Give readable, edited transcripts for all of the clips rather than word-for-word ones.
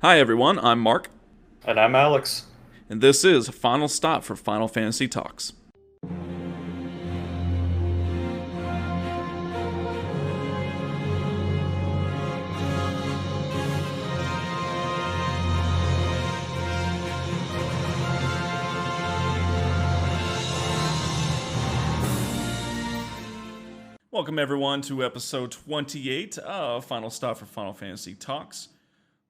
Hi everyone, I'm Mark, And I'm Alex. and this is Final Stop for Final Fantasy Talks. Welcome everyone to episode 28 of Final Stop for Final Fantasy Talks.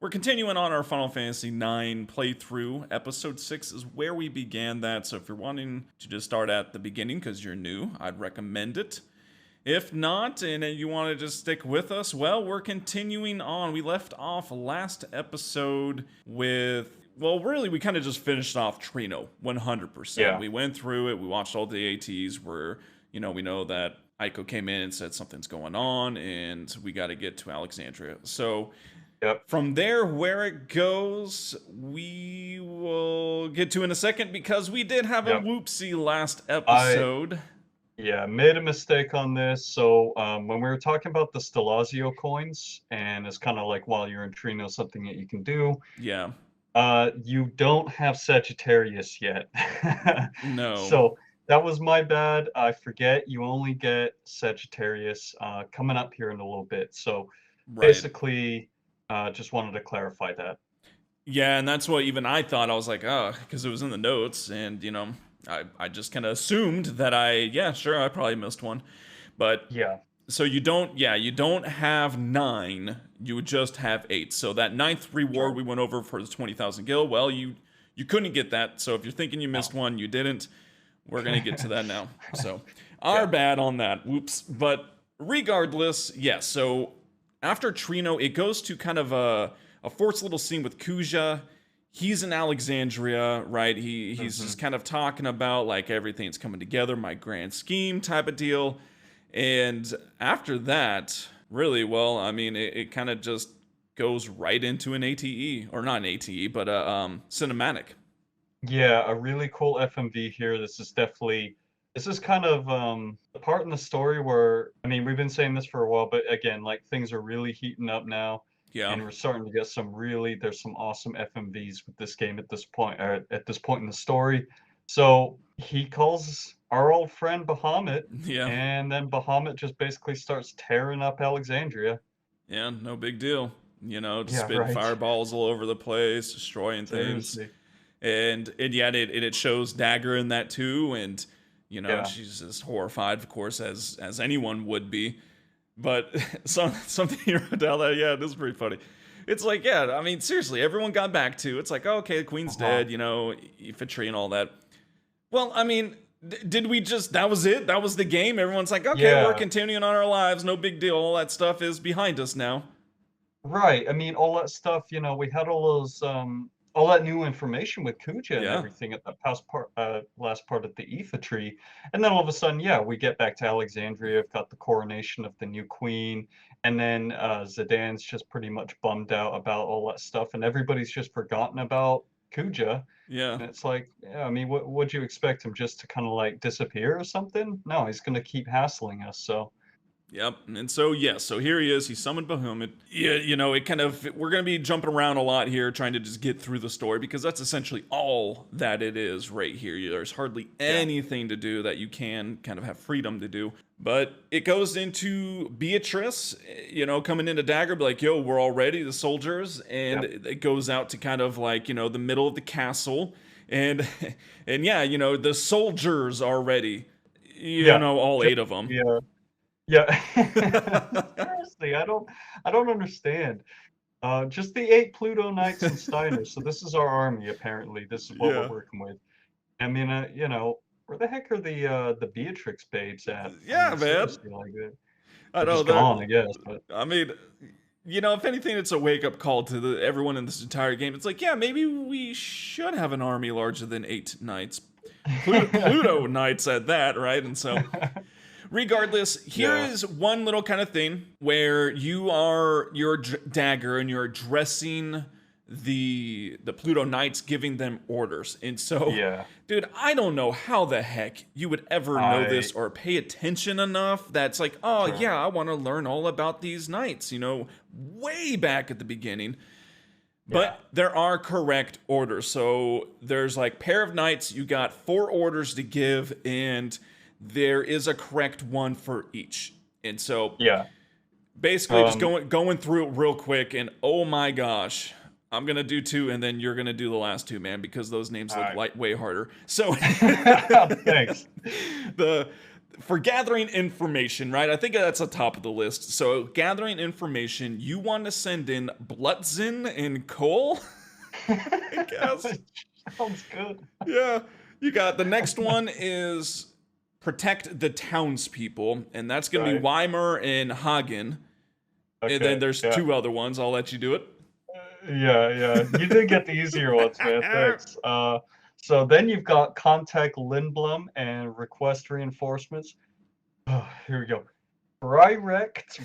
We're continuing on our Final Fantasy IX playthrough. Episode 6 is where we began that, so if you're wanting to just start at the beginning because you're new, I'd recommend it. If not, and you want to just stick with us, well, we're continuing on. We left off last episode with, well, really, we kind of just finished off Trino, 100%. Yeah. We went through it, we watched all the ATs where, we know that Aiko came in and said something's going on, and we got to get to Alexandria. So, Yep. from there, where it goes, we will get to in a second because we did have a Yep. whoopsie last episode. Yeah, made a mistake on this. So when we were talking about the Stelazio coins, and it's kind of like while you're in Trino, something that you can do. Yeah. You don't have Sagittarius yet. No. So that was my bad. I forget you only get Sagittarius coming up here in a little bit. So Right. basically, just wanted to clarify that. Yeah, and that's what even I thought. I was like, oh, because it was in the notes, and, I just kind of assumed that I probably missed one. But, Yeah. so you don't have 9, you would just have 8. So that ninth reward Sure. we went over for the 20,000 gil, well, you couldn't get that. So if you're thinking you missed one, you didn't. We're going to get to that now. So, our bad on that. Whoops. But regardless, yes, so after Trino, it goes to kind of a forced little scene with Kuja. He's in Alexandria, right? He's just kind of talking about like everything's coming together, my grand scheme type of deal. And after that, really, well, I mean, it kind of just goes right into an ATE, or not an ATE, but a cinematic. Yeah, a really cool FMV here. This is kind of the part in the story where, I mean, we've been saying this for a while, but again, like things are really heating up now, Yeah. and we're starting to get there's some awesome FMVs with this game at this point, or at this point in the story. So he calls our old friend Bahamut, Yeah. and then Bahamut just basically starts tearing up Alexandria. Yeah, no big deal. Just Yeah, spitting right. fireballs all over the place, destroying things. Seriously. And yet it shows Dagger in that too, and Yeah. she's just horrified, of course, as anyone would be. But something you wrote down that, yeah, it is pretty funny. It's like, yeah, I mean, seriously, everyone got back to. It's like, oh, okay, the Queen's dead, Ifitri and all that. Well, I mean, did we just, that was it? That was the game? Everyone's like, okay, Yeah. we're continuing on our lives, no big deal. All that stuff is behind us now. Right. I mean, all that stuff, we had all that new information with Kuja and Yeah. everything at the last part of the Aoife tree. And then all of a sudden, yeah, we get back to Alexandria, we've got the coronation of the new queen, and then Zidane's just pretty much bummed out about all that stuff, and everybody's just forgotten about Kuja. Yeah. And it's like, yeah, I mean, what would you expect him just to kind of like disappear or something? No, he's gonna keep hassling us, so Yep. And so, yes, so here he is. He summoned Bahamut. Yeah, it kind of, we're going to be jumping around a lot here, trying to just get through the story, because that's essentially all that it is right here. There's hardly anything to do that you can kind of have freedom to do. But it goes into Beatrice, coming into Dagger, be like, yo, we're all ready, the soldiers. And it goes out to kind of like, the middle of the castle. And, and yeah, the soldiers are ready. All 8 of them. yeah. Yeah. Seriously, I don't understand. Just the 8 Pluto Knights and Steiners. So this is our army, apparently. This is what we're working with. I mean, where the heck are the Beatrix babes at? Yeah, I mean, man. seriously, like, I they're know just that. gone, I guess. But I mean, if anything, it's a wake-up call to everyone in this entire game. It's like, yeah, maybe we should have an army larger than 8 knights. Pluto knights at that, right? And so, regardless, here is one little kind of thing where you're Dagger and you're addressing the Pluto Knights, giving them orders. And so, dude, I don't know how the heck you would ever know this or pay attention enough that's like, oh yeah, I want to learn all about these knights, way back at the beginning. Yeah. But there are correct orders. So there's like pair of knights, you got 4 orders to give, and there is a correct one for each. And so Yeah. basically just going through it real quick, and oh my gosh, I'm gonna do 2 and then you're gonna do the last 2, man, because those names look way harder. So Thanks. For gathering information, right? I think that's the top of the list. So gathering information, you want to send in Blutzin and Cole, I guess. Sounds good. Yeah. You got the next one is protect the townspeople, and that's going to be Weimer and Hagen. Okay, and then there's 2 other ones. I'll let you do it. Yeah. You did get the easier ones, man. Thanks. So then you've got contact Lindblum and request reinforcements. Oh, here we go. Breirecht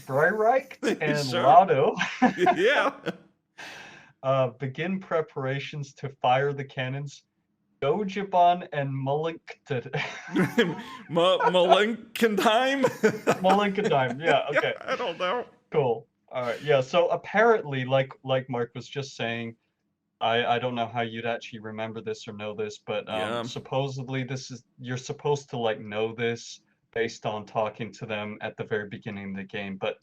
and Sure. Lotto. Yeah. Begin preparations to fire the cannons. Dojibon and Mulinkdime. Mulinkdime. Yeah. Okay. I don't know. Cool. All right. Yeah. So apparently, like Mark was just saying, I don't know how you'd actually remember this or know this, but supposedly you're supposed to like know this based on talking to them at the very beginning of the game. But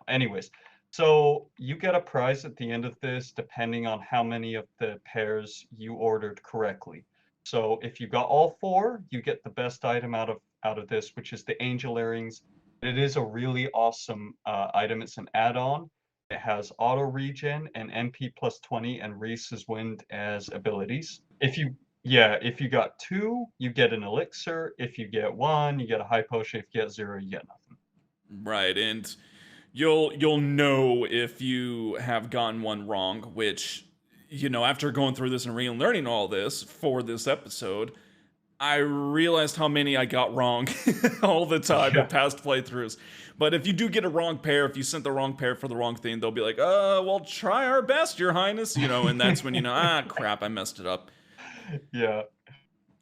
anyways, so you get a prize at the end of this depending on how many of the pairs you ordered correctly. So if you got all 4, you get the best item out of this, which is the angel earrings. It is a really awesome item. It's an add-on. It has auto regen and MP plus 20 and Reese's Wind as abilities. If you got 2, you get an elixir. If you get 1, you get a high potion. If you get 0, you get nothing. Right, and you'll know if you have gotten one wrong, which, after going through this and relearning all this for this episode, I realized how many I got wrong all the time in past playthroughs. But if you do get a wrong pair, if you sent the wrong pair for the wrong thing, they'll be like, well, try our best, Your Highness, and that's when crap, I messed it up. Yeah.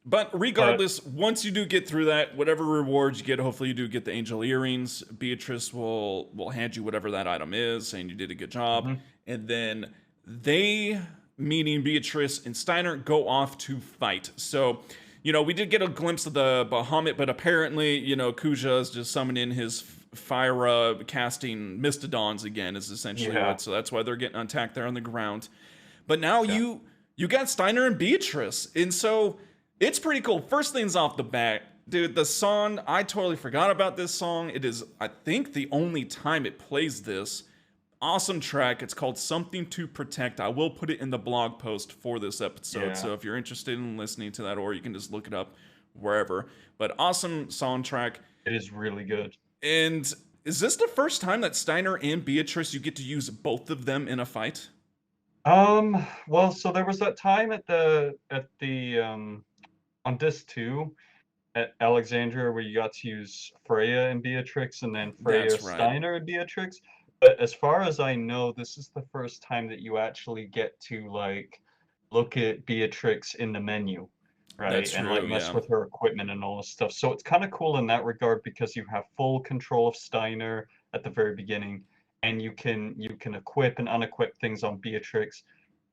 But regardless, once you do get through that, whatever rewards you get, hopefully you do get the angel earrings. Beatrice will hand you whatever that item is, saying you did a good job. Mm-hmm. And then they, meaning Beatrice and Steiner, go off to fight. So, we did get a glimpse of the Bahamut, but apparently, Kuja is just summoning his fire casting Mistodons again, is essentially what. So that's why they're getting attacked there on the ground. But now you got Steiner and Beatrice. And so it's pretty cool. First things off the bat, dude, the song, I totally forgot about this song. It is, I think, the only time it plays this. Awesome track. It's called Something to Protect. I will put it in the blog post for this episode. So if you're interested in listening to that, or you can just look it up wherever. But awesome soundtrack. It is really good. And is this the first time that Steiner and Beatrice, you get to use both of them in a fight? Well, so there was that time at the on disc 2 at Alexandria where you got to use Freya and Beatrix, and then Freya, Steiner, and Beatrix. But as far as I know, this is the first time that you actually get to like look at Beatrix in the menu, right? That's true, and like mess with her equipment and all this stuff. So it's kind of cool in that regard because you have full control of Steiner at the very beginning, and you can equip and unequip things on Beatrix.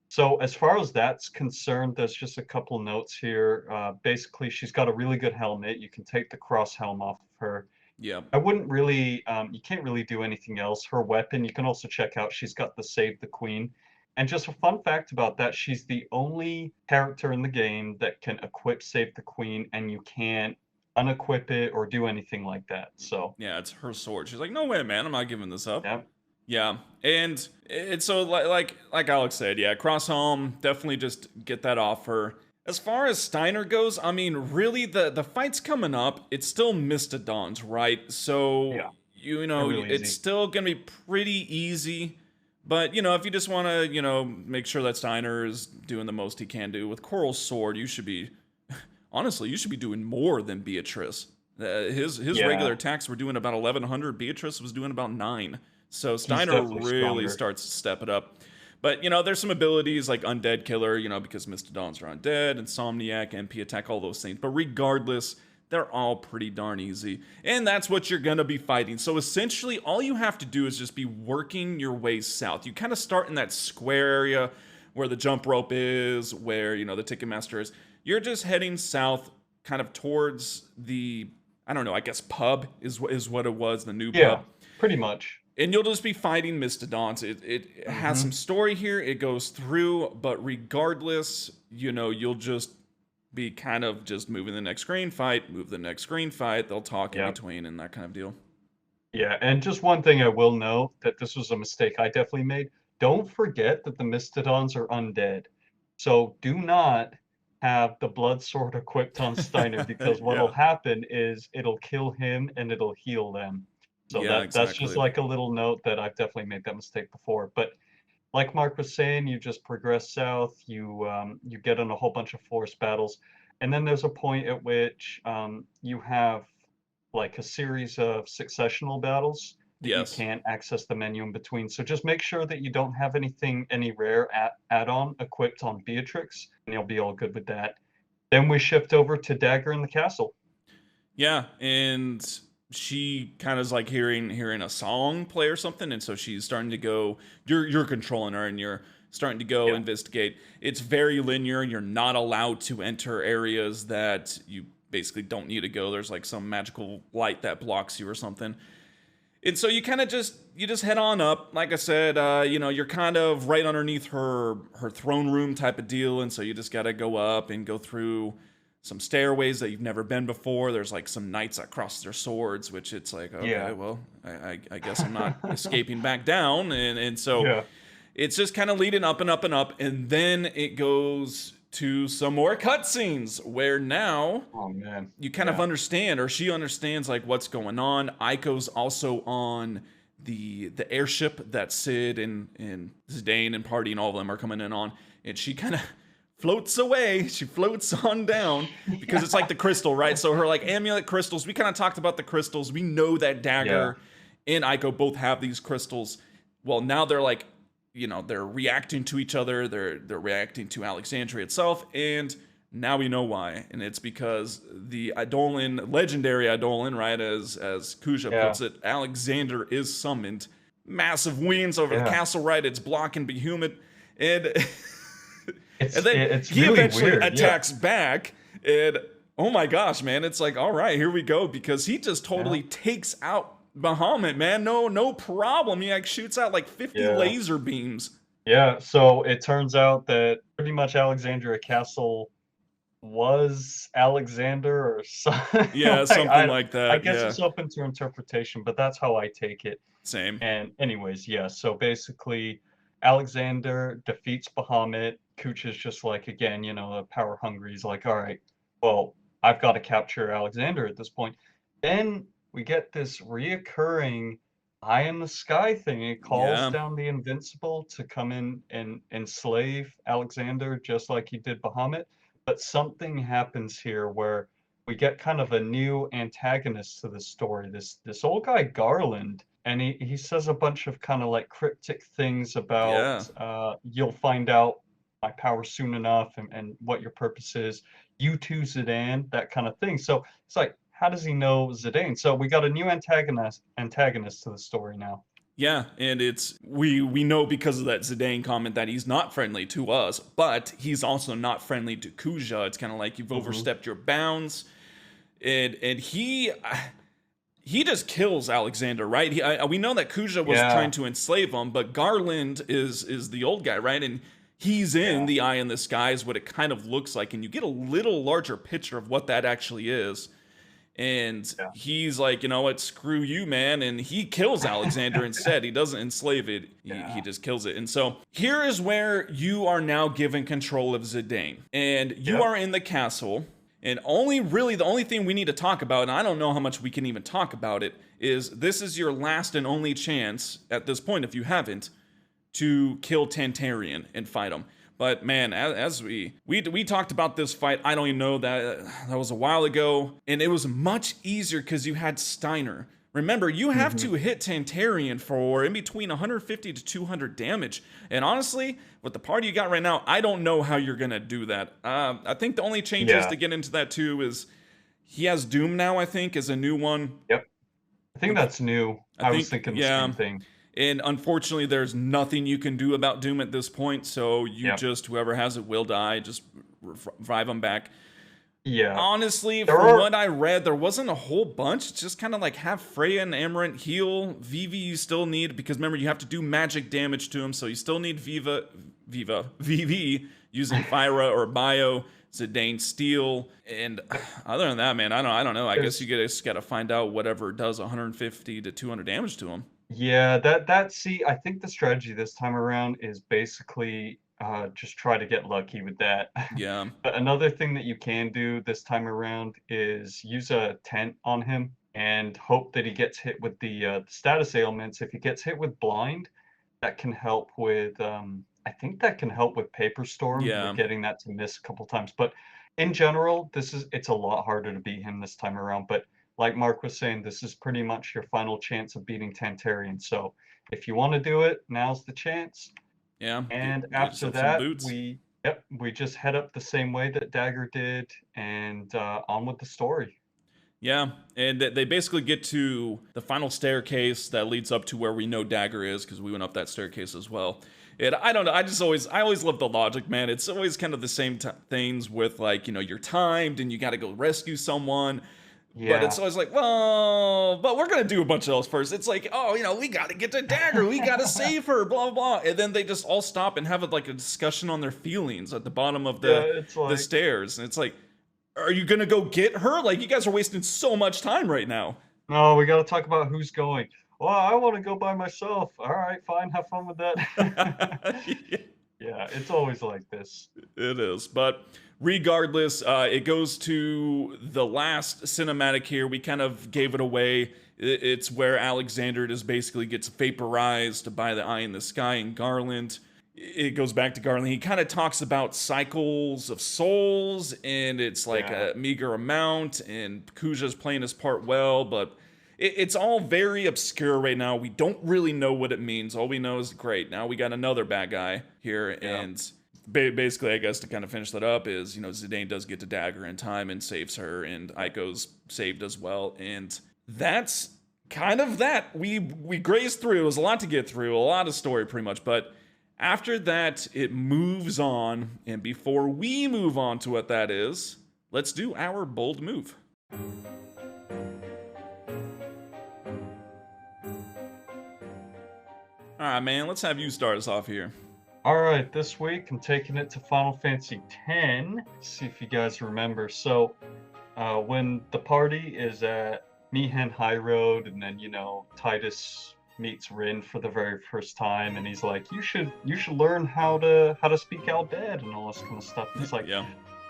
So as far as that's concerned, there's just a couple notes here. Basically, she's got a really good helmet. You can take the cross helm off of her. Yeah. I wouldn't really, you can't really do anything else. Her weapon, you can also check out, she's got the Save the Queen. And just a fun fact about that, she's the only character in the game that can equip Save the Queen, and you can't unequip it or do anything like that. So yeah, it's her sword. She's like, no way, man, I'm not giving this up. Yeah. Yeah, and it's so like Alex said, yeah, cross helm, definitely just get that off her. As far as Steiner goes, I mean, really, the fight's coming up. It's still Mistodons, right? So, really it's still going to be pretty easy. But, if you just want to, make sure that Steiner is doing the most he can do with Coral's sword, you should be, honestly, you should be doing more than Beatrice. His regular attacks were doing about 1,100. Beatrice was doing about 9. So Steiner really starts to step it up. But, there's some abilities like Undead Killer, because Mistodons are undead, Insomniac, MP Attack, all those things. But regardless, they're all pretty darn easy. And that's what you're going to be fighting. So essentially, all you have to do is just be working your way south. You kind of start in that square area where the jump rope is, where, the Ticketmaster is. You're just heading south, kind of towards the, I don't know, I guess pub is what it was, the new Yeah, pub. pretty much. And you'll just be fighting Mistodons. It has some story here. It goes through, but regardless, you'll just be kind of just moving the next screen, move the next screen, fight. They'll talk in between and that kind of deal. Yeah, and just one thing I will note, that this was a mistake I definitely made. Don't forget that the Mistodons are undead. So do not have the blood sword equipped on Steiner, because what'll happen is it'll kill him and it'll heal them. So that's just like a little note that I've definitely made that mistake before. But like Mark was saying, you just progress south, you get in a whole bunch of force battles, and then there's a point at which you have like a series of successional battles that you can't access the menu in between. So just make sure that you don't have any rare add-on equipped on Beatrix, and you'll be all good with that. Then we shift over to Dagger in the castle. Yeah, and she kind of is like hearing a song play or something, and so she's starting to go. You're controlling her, and you're starting to go investigate. It's very linear. You're not allowed to enter areas that you basically don't need to go. There's like some magical light that blocks you or something. And so you kind of just head on up. Like I said, you're kind of right underneath her throne room type of deal, and so you just got to go up and go through some stairways that you've never been before. There's like some knights that cross their swords, which it's like, okay, well, I guess I'm not escaping back down. And so it's just kind of leading up and up and up. And then it goes to some more cutscenes where now you kind of understand, or she understands like what's going on. Aiko's also on the airship that Sid and Zidane and Party and all of them are coming in on. And she kind of floats away. She floats on down because it's like the crystal, right? So her like amulet crystals, we kind of talked about the crystals. We know that Dagger and Aiko both have these crystals. Well, now they're like, they're reacting to each other. They're reacting to Alexandria itself. And now we know why. And it's because the Eidolon, legendary Eidolon, right? As Kuja puts it, Alexander is summoned. Massive wings over the castle, right? It's blocking Bahamut. And he really eventually weird. attacks back, and oh my gosh, man, it's like, all right, here we go, because he just totally takes out Bahamut, man. No problem. He like shoots out like 50 laser beams. Yeah, so it turns out that pretty much Alexandria Castle was Alexander or something. Something like that. I guess it's open to interpretation, but that's how I take it. Same. And anyways, so basically Alexander defeats Bahamut. Kucha's just like, again, power hungry. He's like, all right, well, I've got to capture Alexander at this point. Then we get this reoccurring eye in the sky thing. It calls down the Invincible to come in and enslave Alexander just like he did Bahamut. But something happens here where we get kind of a new antagonist to the story. This old guy Garland, and he says a bunch of kind of like cryptic things about you'll find out my power soon enough, and what your purpose is. You too, Zidane, that kind of thing. So it's like, how does he know Zidane? So we got a new antagonist to the story now. Yeah, and it's we know because of that Zidane comment that he's not friendly to us, but he's also not friendly to Kuja. It's kind of like you've overstepped your bounds, and he just kills Alexander, right? We know that Kuja was trying to enslave him, but Garland is the old guy, right? And he's in the eye in the sky is what it kind of looks like, and you get a little larger picture of what that actually is. And he's like, you know what, screw you, man. And he kills Alexander instead. He doesn't enslave it. He just kills it. And so here is where you are now given control of Zidane. And you are in the castle. And the only thing we need to talk about, and I don't know how much we can even talk about it, is this is your last and only chance at this point, if you haven't, to kill Tantarian and fight him. But man, as we talked about this fight, I don't even know, that was a while ago, and it was much easier because you had Steiner. Remember, you have to hit Tantarian for in between 150 to 200 damage. And honestly, with the party you got right now, I don't know how you're gonna do that. I think the only changes to get into that too is He has Doom now, I think, is a new one. Yep. I think that's new. I was think, thinking the yeah. same thing. And unfortunately, there's nothing you can do about Doom at this point. So you Yep. just, whoever has it will die. Just revive them back. Yeah. Honestly, from what I read, there wasn't a whole bunch. It's just kind of like have Freya and Amarant heal. Vivi you still need, because remember, you have to do magic damage to him. So you still need Vivi using Fyra or Bio. Zidane Steel, and other than that, man, I don't know. I guess you just gotta find out whatever does 150 to 200 damage to him. Yeah, see, I think the strategy this time around is basically just try to get lucky with that. Yeah. But another thing that you can do this time around is use a tent on him and hope that he gets hit with the status ailments. If he gets hit with blind, that can help with I think that can help with Paper Storm. Yeah. We're getting that to miss a couple times. But in general, it's a lot harder to beat him this time around. But like Mark was saying, this is pretty much your final chance of beating Tantarian. So if you want to do it, now's the chance. Yeah. And after that, we just head up the same way that Dagger did, and on with the story. Yeah, and they basically get to the final staircase that leads up to where we know Dagger is, because we went up that staircase as well. And I don't know, I always love the logic, man. It's always kind of the same things with, like, you know, you're timed and you got to go rescue someone. Yeah. But it's always like, well, but we're going to do a bunch of those first. It's like, oh, you know, we got to get to Dagger. We got to save her, blah, blah, blah. And then they just all stop and have a discussion on their feelings at the bottom of the stairs. And it's like, are you going to go get her? Like, you guys are wasting so much time right now. No, we got to talk about who's going. Well, I want to go by myself. All right, fine. Have fun with that. Yeah, it's always like this. It is. But regardless, it goes to the last cinematic here. We kind of gave it away. It's where Alexandria just basically gets vaporized by the eye in the sky and Garland. It goes back to Garland. He kind of talks about cycles of souls, and it's like a meager amount, and Kuja's playing his part well, but it's all very obscure right now. We don't really know what it means. All we know is, great, now we got another bad guy here, and basically, I guess to kind of finish that up is, you know, Zidane does get to Dagger in time and saves her, and Aiko's saved as well, and that's kind of that. We grazed through. It was a lot to get through, a lot of story pretty much, but after that, it moves on, and before we move on to what that is, let's do our bold move. Alright, man, let's have you start us off here. Alright, this week I'm taking it to Final Fantasy X. See if you guys remember. So, when the party is at Mayhem High Road, and then, you know, Tidus meets Rin for the very first time, and he's like, you should learn how to speak Albed and all this kind of stuff. And it's like,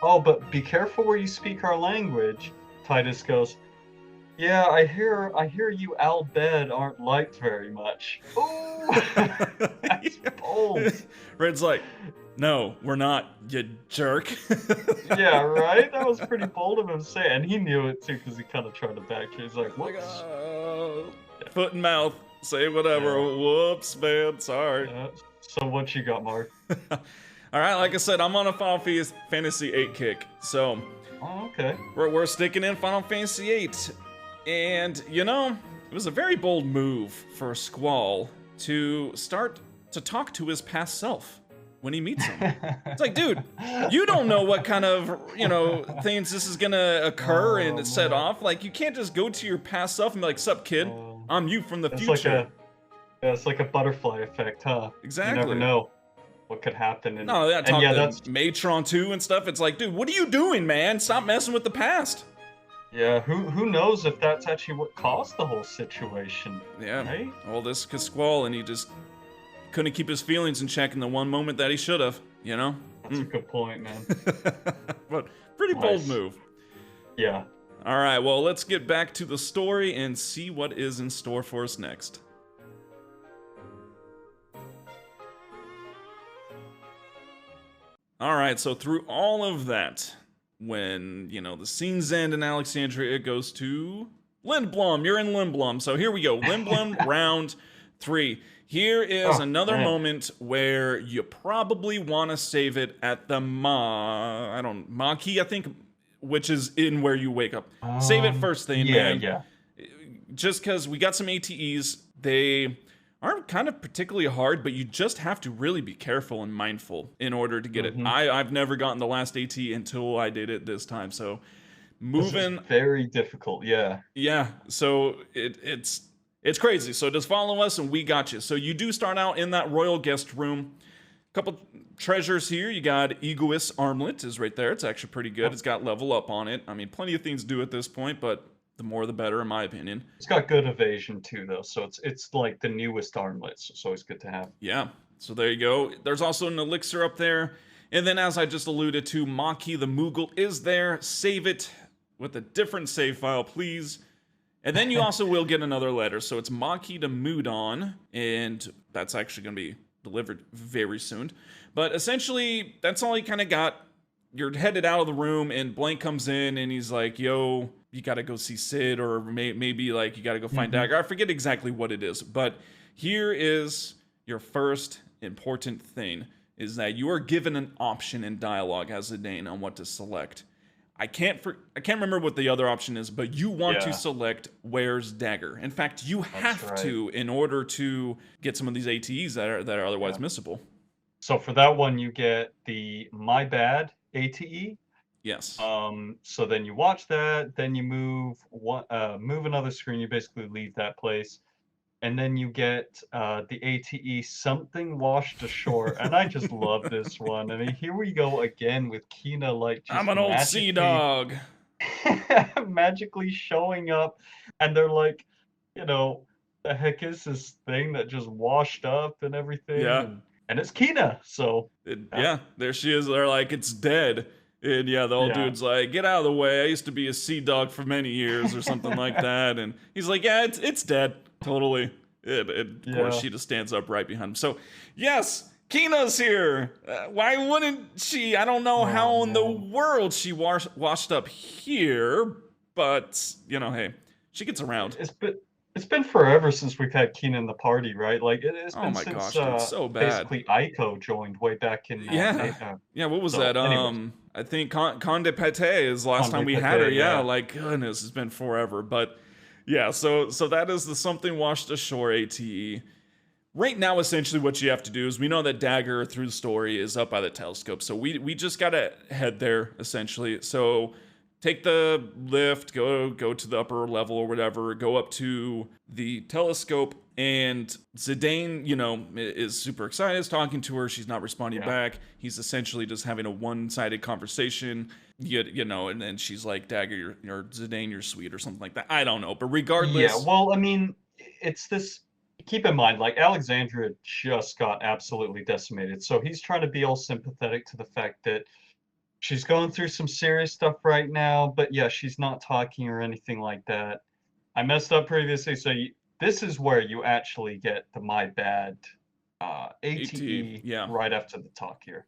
oh, but be careful where you speak our language. Tidus goes, yeah, I hear you Albed aren't liked very much. Ooh, that's bold. Rin's like, no, we're not, you jerk. Yeah, right? That was pretty bold of him to say, and he knew it too, because he kind of tried to back it. He's like, whoops. Foot and mouth. Say whatever. Yeah. Whoops, man. Sorry. So what you got, Mark? All right, like I said, I'm on a Final Fantasy VIII kick. So, okay. We're sticking in Final Fantasy VIII. And, you know, it was a very bold move for Squall to start to talk to his past self when he meets him. It's like, dude, you don't know what kind of, you know, things this is gonna occur and set off. Like, you can't just go to your past self and be like, sup, kid? I'm you from the future. It's like a butterfly effect, huh? Exactly. You never know what could happen. And, no, that that's Matron 2 and stuff. It's like, dude, what are you doing, man? Stop messing with the past. Yeah, who knows if that's actually what caused the whole situation. Yeah. Right? Well, this could Squall, and he just couldn't keep his feelings in check in the one moment that he should have, you know? That's a good point, man. But pretty bold move. Yeah. All right, well, let's get back to the story and see what is in store for us next. All right, so through all of that, when, you know, the scenes end in Alexandria, it goes to Lindblum. You're in Lindblum. So here we go. Lindblum round 3. Here is another moment where you probably want to save it at the Maquis, I think, which is in where you wake up. Save it first thing, yeah, man. yeah. Just because we got some ATEs, they aren't kind of particularly hard, but you just have to really be careful and mindful in order to get it. I've never gotten the last AT until I did it this time, so This moving, is very difficult, yeah. yeah, so it's crazy. So just follow us and we got you. So you do start out in that royal guest room. Couple treasures here. You got Egoist Armlet is right there. It's actually pretty good. It's got level up on it. I mean, plenty of things to do at this point, but the more the better, in my opinion. It's got good evasion too, though, so it's like the newest armlet, so it's always good to have. Yeah, so there you go. There's also an elixir up there. And then, as I just alluded to, Maki the Moogle is there. Save it with a different save file, please. And then you also will get another letter. So it's Maki to Mudon, and that's actually going to be delivered very soon. But essentially, that's all he kind of got. You're headed out of the room, and Blank comes in, and he's like, yo, you got to go see Sid, or maybe like you got to go find Dagger. I forget exactly what it is, but here is your first important thing, is that you are given an option in dialogue as a Dane on what to select. I can't remember what the other option is, but you want to select Where's Dagger. In fact, you have to in order to get some of these ATEs that are otherwise missable. So for that one, you get the My Bad ATE. Yes. So then you watch that, then you move another screen. You basically leave that place, and then you get the ATE Something Washed Ashore, and I just love this one. I mean, here we go again with Kina, like just I'm an old sea dog, magically showing up, and they're like, the heck is this thing that just washed up and everything? Yeah. And it's Kina, so yeah, there she is. They're like, it's dead. And yeah, the old dude's like, get out of the way. I used to be a sea dog for many years or something like that. And he's like, yeah, it's dead. Totally. Of course, she just stands up right behind him. So, yes, Kina's here. Why wouldn't she? I don't know how in the world she washed up here. But, hey, she gets around. It's been forever since we've had Kina in the party, right? Like it's been since gosh, dude, so bad. Basically Aiko joined way back in what was that? Anyways. I think Conde Pate is the last time we had her. Yeah, like goodness, it's been forever. But yeah, so that is the Something Washed Ashore ATE. Right now, essentially what you have to do is, we know that Dagger through the story is up by the telescope, so we just gotta head there essentially. So take the lift, go to the upper level or whatever, go up to the telescope, and Zidane, is super excited, is talking to her. She's not responding back. He's essentially just having a one-sided conversation, and then she's like, Dagger, you're Zidane, you're sweet, or something like that. I don't know, but regardless. Yeah, well, I mean, it's this. Keep in mind, like, Alexandria just got absolutely decimated, so he's trying to be all sympathetic to the fact that she's going through some serious stuff right now, but yeah, she's not talking or anything like that. I messed up previously, so this is where you actually get the My Bad ATE right after the talk here.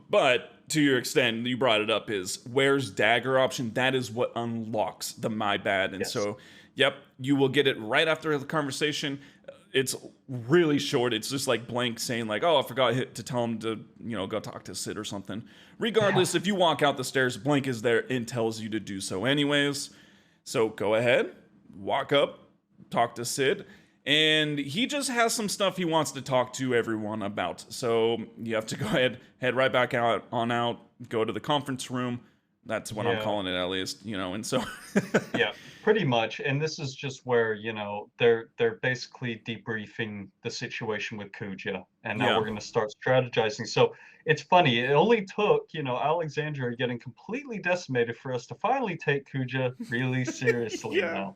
But to your extent, you brought it up, is Where's Dagger option. That is what unlocks the My Bad. And so, yep, you will get it right after the conversation. It's really short. It's just like Blank saying like, oh, I forgot to tell him to, go talk to Sid or something. Regardless, if you walk out the stairs, Blank is there and tells you to do so anyways. So go ahead, walk up, talk to Sid. And he just has some stuff he wants to talk to everyone about. So you have to go ahead, head right back out, go to the conference room. That's what I'm calling it, at least, and so. Yeah, pretty much. And this is just where, they're basically debriefing the situation with Kuja. And now we're going to start strategizing. So it's funny. It only took, Alexandria getting completely decimated for us to finally take Kuja really seriously now.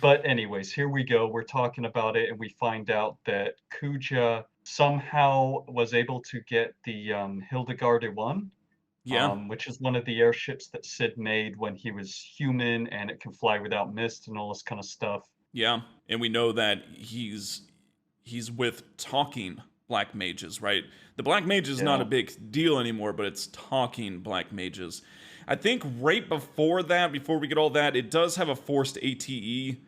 But anyways, here we go. We're talking about it, and we find out that Kuja somehow was able to get the Hildegarde 1. Which is one of the airships that Sid made when he was human, and it can fly without mist and all this kind of stuff. Yeah, and we know that he's with talking black mages, right? The black mage is not a big deal anymore, but it's talking black mages. I think right before we get all that, it does have a forced ATE.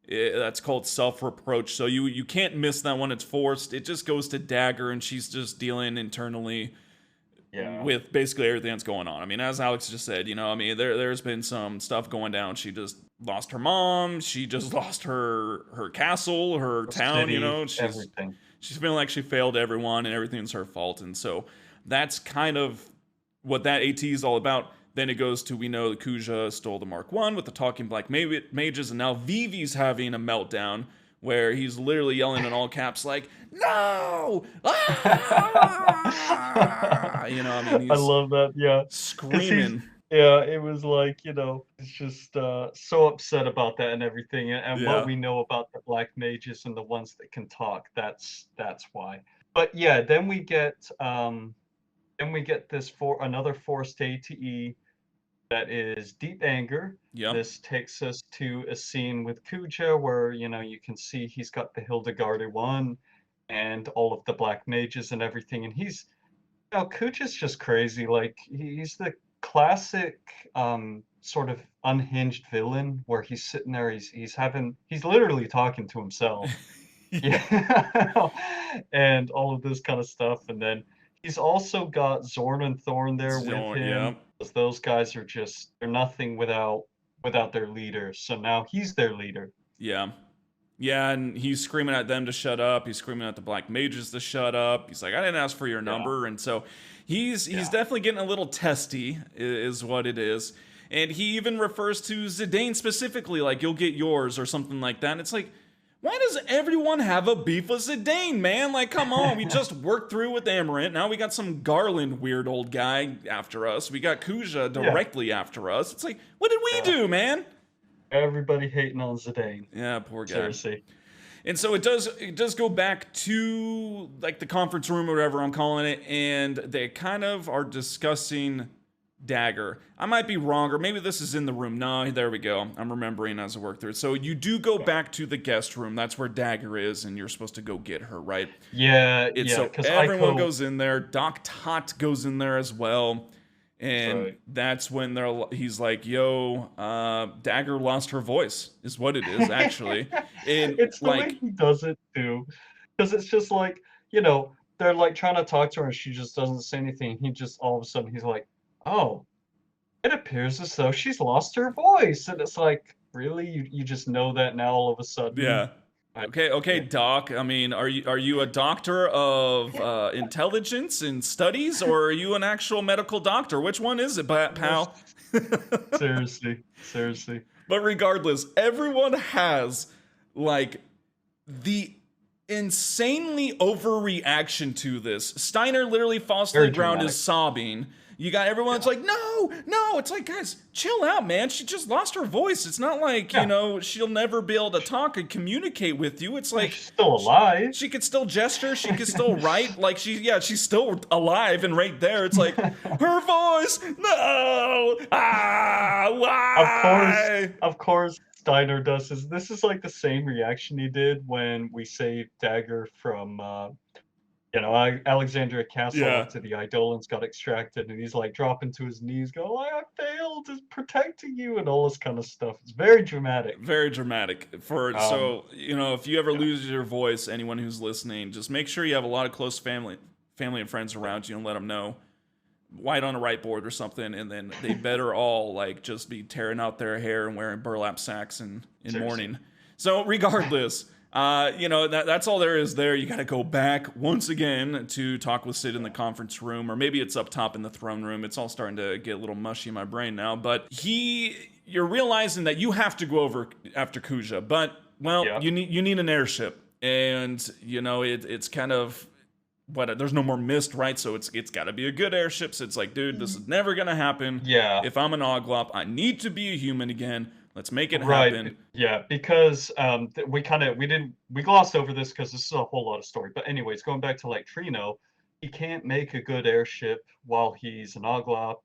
That's called Self-Reproach. So you can't miss that one. It's forced. It just goes to Dagger, and she's just dealing internally. Yeah. with basically everything that's going on. I mean, as Alex just said, I mean, there's been some stuff going down. She just lost her mom. She just lost her castle, her The town. city, She's everything. feeling like she failed everyone, and everything's her fault. And so that's kind of what that AT is all about. Then it goes to, we know that Kuja stole the Mark One with the talking black mages, and now Vivi's having a meltdown where he's literally yelling in all caps like, "No! Ah!" I mean, I he's love that, yeah. 'Cause screaming. yeah, it was like, he's just, so upset about that and everything, and what Yeah. we know about the black mages and the ones that can talk, that's why. But yeah, then we get this for another forced ATE that is deep anger. Yep. This takes us to a scene with Kuja where, you can see he's got the Hildegarde one and all of the black mages and everything, and Kuja's just crazy. Like he's the classic sort of unhinged villain where he's sitting there, he's literally talking to himself. Yeah. Yeah. And all of this kind of stuff. And then he's also got Zorn and Thorn there with So, yeah. him. Because those guys they're nothing without their leader. So now he's their leader. Yeah. Yeah, and he's screaming at them to shut up. He's screaming at the black mages to shut up. He's like, "I didn't ask for your Yeah. number." And so he's Yeah. definitely getting a little testy, is what it is. And he even refers to Zidane specifically, like, "You'll get yours," or something like that. And it's like, why does everyone have a beef with Zidane, man? Like, come on, we just worked through with Amarant. Now we got some Garland weird old guy after us. We got Kuja directly after us. It's like, what did we do, man? Everybody hating on Zidane. Yeah, poor guy. Seriously. And so it does go back to like the conference room or whatever I'm calling it, and they kind of are discussing Dagger. I might be wrong, or maybe this is in the room. No, there we go. I'm remembering as I work through it. So you do go back to the guest room. That's where Dagger is, and you're supposed to go get her, right? Yeah, So because everyone goes in there. Doc Tot goes in there as well. And right. that's when he's like, "Yo, Dagger lost her voice," is what it is, actually. And It's the way he does it too, because it's just like, they're like trying to talk to her and she just doesn't say anything. He just all of a sudden he's like, "Oh, it appears as though she's lost her voice," and it's like, really, you just know that now all of a sudden? yeah. Okay, Doc. I mean, are you a doctor of intelligence and studies, or are you an actual medical doctor? Which one is it, pal? Seriously. But regardless, everyone has like the insanely overreaction to this. Steiner literally falls to the ground, is sobbing. You got everyone that's like, "No, no." It's like, guys, chill out, man. She just lost her voice. It's not like, she'll never be able to talk and communicate with you. It's like, she's still alive. She could still gesture. She could still write. Like, she's still alive and right there. It's like, her voice. No. Why? Of course, Steiner does this. This is like the same reaction he did when we saved Dagger from Alexandria Castle after the Eidolons got extracted, and he's like dropping to his knees, going like, "I failed at protecting you," and all this kind of stuff. It's very dramatic. Very dramatic. So if you ever lose your voice, anyone who's listening, just make sure you have a lot of close family and friends around you, and let them know. White on a whiteboard or something, and then they better all like just be tearing out their hair and wearing burlap sacks in mourning. So regardless. That's all there is there. You got to go back once again to talk with Sid in the conference room, or maybe it's up top in the throne room. It's all starting to get a little mushy in my brain now. But you're realizing that you have to go over after Kuja, but you need an airship, and it's kind of there's no more mist, right? So it's got to be a good airship. So it's like, dude, this is never gonna happen. Yeah. If I'm an Oglop, I need to be a human again. Let's make it happen. Yeah, because we glossed over this because this is a whole lot of story. But anyways, going back to like Trino, he can't make a good airship while he's an Oglop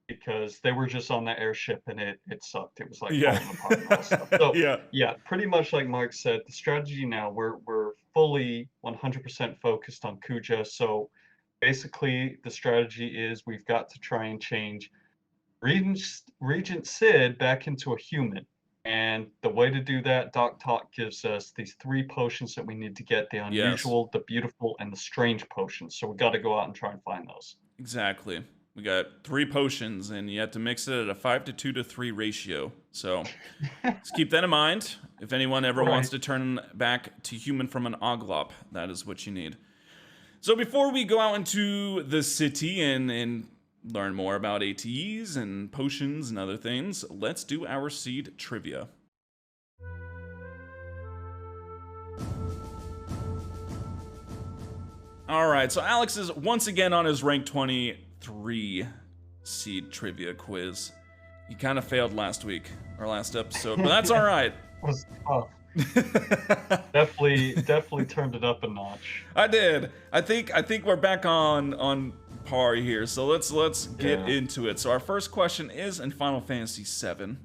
because they were just on that airship and it sucked. It was like falling apart and all stuff. So yeah, pretty much like Mark said, the strategy now we're fully 100% focused on Kuja. So basically the strategy is we've got to try and change Regent Sid back into a human. And the way to do that, Doc Talk gives us these 3 potions that we need to get: the unusual, the beautiful, and the strange potions. So we got to go out and try and find those. Exactly. We got 3 potions, and you have to mix it at a 5 to 2 to 3 ratio. So let's keep that in mind. If anyone ever wants to turn back to human from an oglop, that is what you need. So before we go out into the city and learn more about ATEs and potions and other things, let's do our seed trivia. All right, so Alex is once again on his rank 23 seed trivia quiz. He kind of failed last week, or last episode, but that's all right. It was tough. definitely turned it up a notch. I did. I think we're back on par here. So let's get into it. So our first question is in Final Fantasy VII.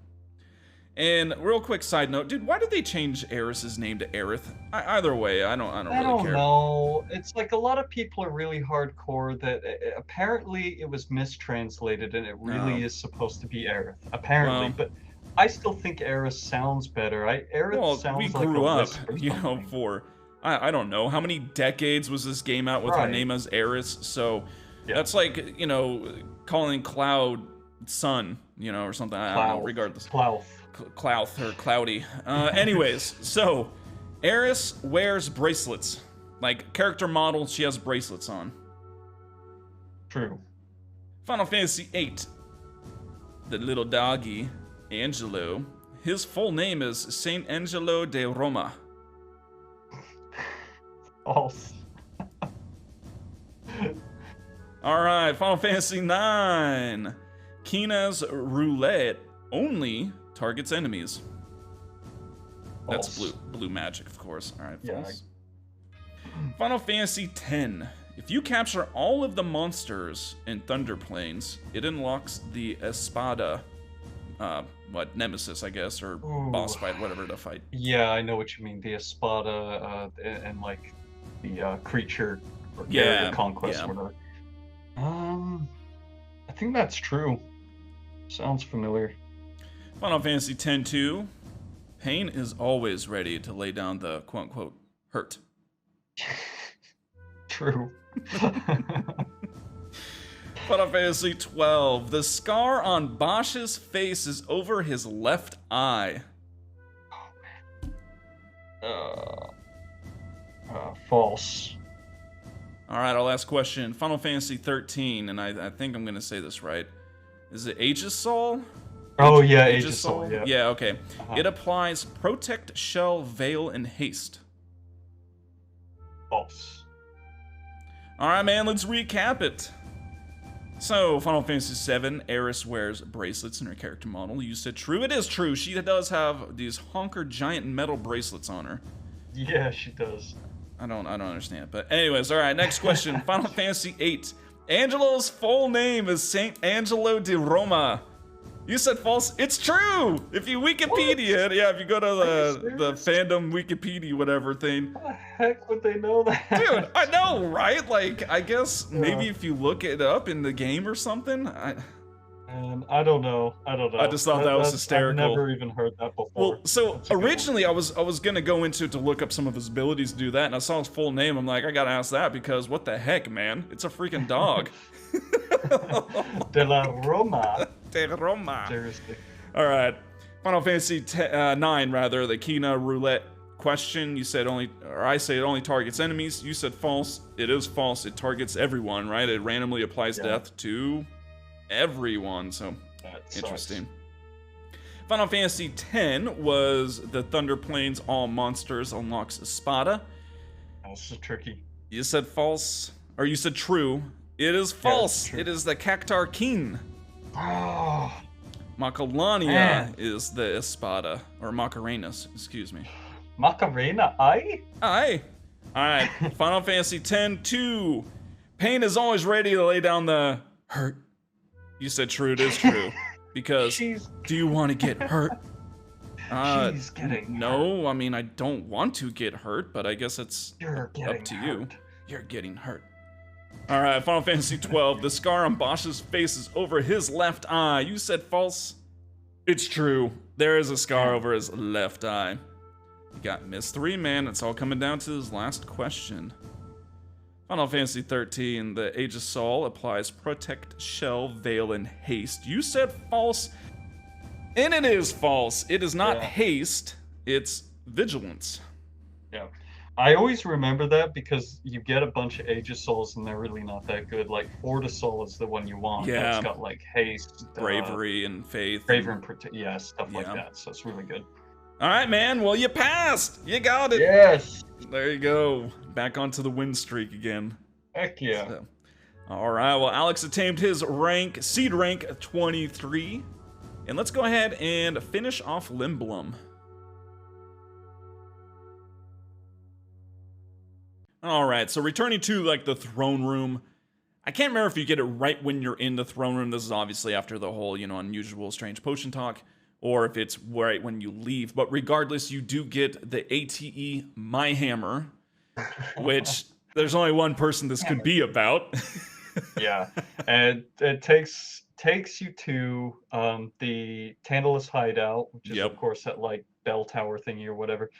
And real quick side note, dude, why did they change Aeris's name to Aerith? Either way, I don't really care. I don't know. It's like a lot of people are really hardcore that apparently it was mistranslated and it really is supposed to be Aerith. Apparently, but I still think Aerith sounds better. Aerith sounds we like grew a up, lisp or you know, something. for I don't know how many decades was this game out with her name as Aeris. So that's like, you know, calling Cloud Sun, you know, or something. I don't know. Regardless. Clouth or Cloudy. Anyways, so Aeris wears bracelets. Like character model, she has bracelets on. True. Final Fantasy VIII. The little doggy, Angelo. His full name is Saint Angelo de Roma. False. Alright, Final Fantasy IX. Kina's roulette only targets enemies. That's blue magic, of course. Alright, false. Final Fantasy X. If you capture all of the monsters in Thunder Plains, it unlocks the Espada, Nemesis, I guess, or boss fight, whatever to fight. Yeah, I know what you mean. The Espada and like the creature or carrier conquest or whatever. I think that's true. Sounds familiar. Final Fantasy X-2. Pain is always ready to lay down the quote-unquote hurt. True. Final Fantasy XII. The scar on Bosch's face is over his left eye. False. Alright, our last question. Final Fantasy XIII, and I think I'm going to say this right. Is it Aegisol? Oh, yeah, Aegisol, yeah. Yeah, okay. It applies Protect, Shell, Veil, and Haste. False. Alright, man, let's recap it. So, Final Fantasy VII, Aeris wears bracelets in her character model. You said true. It is true. She does have these honker giant metal bracelets on her. Yeah, she does. I don't understand. But anyways, alright, next question. Final Fantasy VIII. Angelo's full name is Saint Angelo de Roma. You said false. It's true! If you Wikipedia it, if you go to the fandom Wikipedia whatever thing. How the heck would they know that? Dude, I know, right? Like, I guess maybe if you look it up in the game or something. I don't know. I just thought that was hysterical. I've never even heard that before. Well, so originally I was gonna go into it to look up some of his abilities to do that, and I saw his full name. I'm like, I gotta ask that because what the heck, man? It's a freaking dog. De la Roma. De Roma. Seriously. All right. Final Fantasy IX, rather, the Kina roulette question. You said I say it only targets enemies. You said false. It is false. It targets everyone, right? It randomly applies death to everyone. So interesting. Final Fantasy X was the Thunder Plains all monsters unlocks Espada. That's so tricky. You said false, or you said true. It is false. It is the Cactar King. Oh, Macalania is the Espada, or Macarenas, excuse me. Macarena, aye? Aye. Alright, Final Fantasy X-2. Pain is always ready to lay down the hurt. You said true, it is true. Because, do you want to get hurt? She's getting hurt. I mean, I don't want to get hurt, but I guess it's up to you. You're getting hurt. Alright, Final Fantasy XII. The scar on Bosch's face is over his left eye. You said false. It's true. There is a scar over his left eye. You got Miss 3, man. It's all coming down to his last question. Final Fantasy 13, the Age of Saul applies Protect, Shell, Veil, and Haste. You said false, and it is false. It is not haste, it's vigilance. Yeah. I always remember that because you get a bunch of Age of Souls and they're really not that good. Like Soul is the one you want. Yeah. That's got like haste, bravery, and faith. Bravery and stuff like that. So it's really good. All right, man. Well, you passed. You got it. Yes. There you go. Back onto the win streak again. Heck yeah. So, all right. Well, Alex attained his rank, seed rank 23. And let's go ahead and finish off Lindblum. All right, so returning to like the throne room. I can't remember if you get it right when you're in the throne room. This is obviously after the whole, unusual strange potion talk, or if it's right when you leave. But regardless, you do get the ATE My Hammer, which there's only one person this could be about. Yeah, and it takes you to the Tantalus hideout, which is of course that like bell tower thingy or whatever.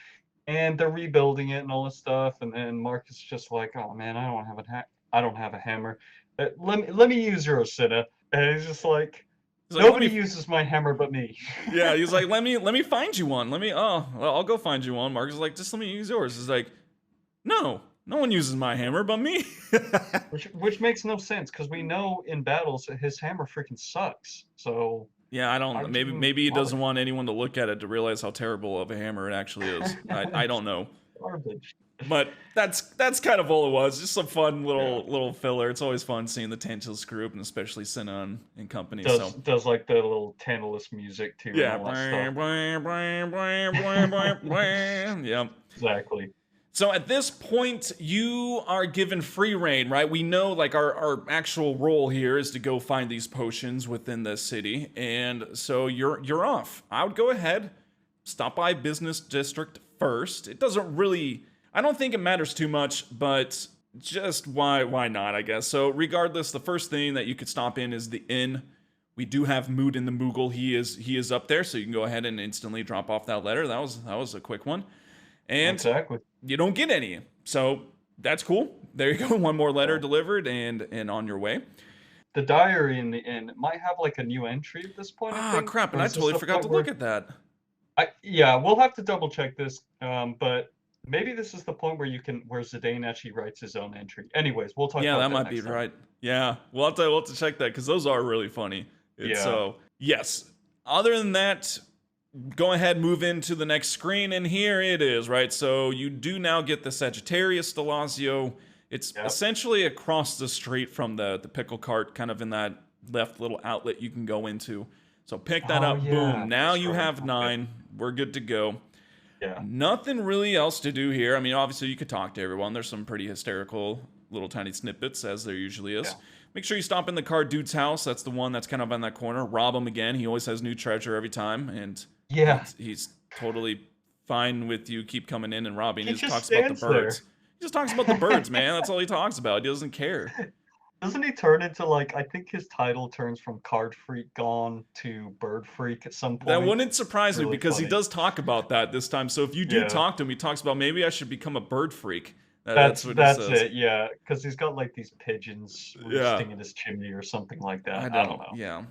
And they're rebuilding it and all this stuff, and then Mark is just like, "Oh man, I don't have a hammer. Let me use yours, Cinna." And he's just like, "Nobody uses my hammer but me." Yeah, he's like, "Let me find you one. I'll go find you one." Mark is like, "Just let me use yours." He's like, "No one uses my hammer but me." which makes no sense because we know in battles that his hammer freaking sucks. So. Yeah, I don't. Maybe he doesn't want anyone to look at it to realize how terrible of a hammer it actually is. I don't know. Garbage. But that's kind of all it was. Just some fun little filler. It's always fun seeing the Tantalus group, and especially Sinon and company. Does like the little Tantalus music too. Yeah. Yep. Exactly. So at this point, you are given free reign, right? We know like our actual role here is to go find these potions within the city, and so you're off. I would go ahead, stop by Business District first. It doesn't really, I don't think it matters too much, but just why not, I guess. So regardless, the first thing that you could stop in is the inn. We do have Mood in the Moogle. He is up there, so you can go ahead and instantly drop off that letter. That was a quick one. And exactly. You don't get any. So that's cool. There you go. One more letter delivered and on your way. The diary in the inn might have like a new entry at this point. Ah, crap. And I totally forgot to look at that. Yeah, we'll have to double check this. But maybe this is the point where where Zidane actually writes his own entry. Anyways, we'll talk about that. Yeah, that might be right. Yeah, we'll have to check that because those are really funny. So, yes. Other than that, go ahead, move into the next screen, and here it is, right? So you do now get the Sagittarius Delazio. It's essentially across the street from the pickle cart, kind of in that left little outlet you can go into. So pick that up, boom. Now you have 9. We're good to go. Yeah. Nothing really else to do here. I mean, obviously you could talk to everyone. There's some pretty hysterical little tiny snippets, as there usually is. Make sure you stop in the card dude's house. That's the one that's kind of on that corner. Rob him again. He always has new treasure every time, and he's totally fine with you keep coming in and robbing. He just talks about the birds. He just talks about the birds, man. That's all he talks about. He doesn't care. Doesn't he turn into like, I think his title turns from Card Freak Gone to Bird Freak at some point? That wouldn't surprise me because he does talk about that this time. So if you do talk to him, he talks about maybe I should become a bird freak. That's what he says. It, yeah. Because he's got like these pigeons roosting in his chimney or something like that. I don't know. Yeah,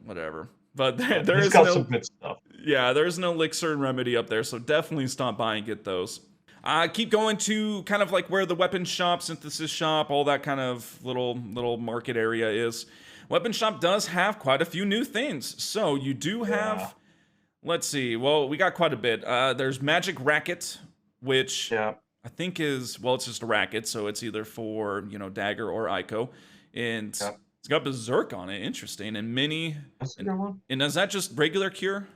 whatever. But there is some good stuff. Yeah, there's an elixir and remedy up there, so definitely stop by and get those. Keep going to kind of like where the weapon shop, synthesis shop, all that kind of little market area is. Weapon shop does have quite a few new things. So you do have, let's see, well, we got quite a bit. There's Magic Racket, which I think is, well, it's just a racket, so it's either for, Dagger or Ico. And it's got Berserk on it. Interesting. And Mini. That's a good one. And is that just regular cure?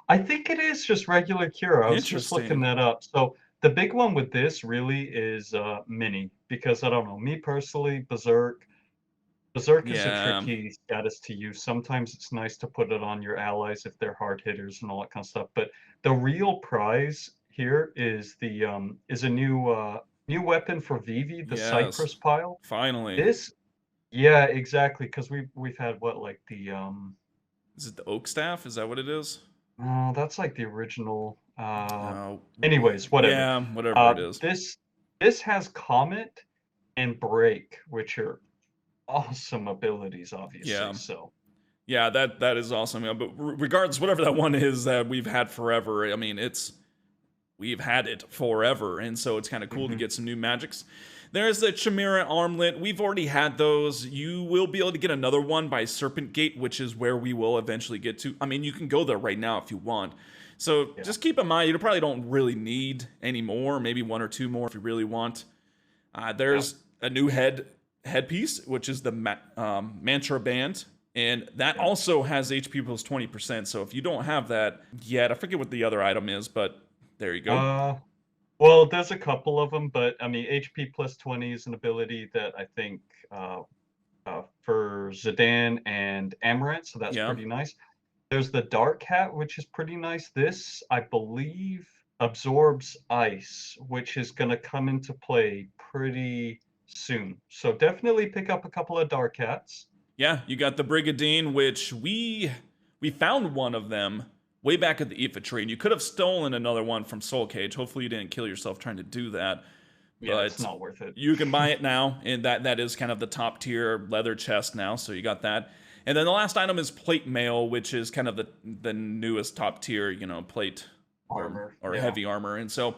I think it is just regular cure. I was just looking that up. So the big one with this really is Mini, because I don't know, me personally, Berserk is a tricky status to use. Sometimes it's nice to put it on your allies if they're hard hitters and all that kind of stuff. But the real prize here is a new weapon for Vivi, the Cypress Pile. Finally. Yeah, exactly. Because we've had what, like the is it the Oak Staff? Is that what it is? No, that's like the original. Anyways, whatever. Yeah, whatever it is. This has Comet, and break, which are awesome abilities, obviously. Yeah. So Yeah, that is awesome. Yeah, but regardless, whatever that one is that we've had forever, I mean, we've had it forever, and so it's kind of cool to mhm. get some new magics. There's the Chimera Armlet. We've already had those. You will be able to get another one by Serpent Gate, which is where we will eventually get to. I mean, you can go there right now if you want. So Yeah, just keep in mind, you probably don't really need any more, maybe one or two more if you really want. yeah. There's a new headpiece, which is the Mantra Band. And that Yeah. also has HP plus 20%. So if you don't have that yet, I forget what the other item is, but there you go. Uh, well, there's a couple of them, but I mean, HP plus 20 is an ability that I think uh, for Zidane and Amaranth, so that's Yeah. pretty nice. There's the Dark Hat, which is pretty nice. This, I believe, absorbs ice, which is going to come into play pretty soon. So definitely pick up a couple of Dark Hats. Yeah, you got the Brigadine, which we found one of them way back at the Aoife tree, and you could have stolen another one from Soul Cage. Hopefully you didn't kill yourself trying to do that. Yeah, it's But not worth it. you can buy it now, and that is kind of the top tier leather chest now, so you got that. And then the last item is plate mail, which is kind of the newest top tier, plate Armor. or Yeah. heavy armor. And so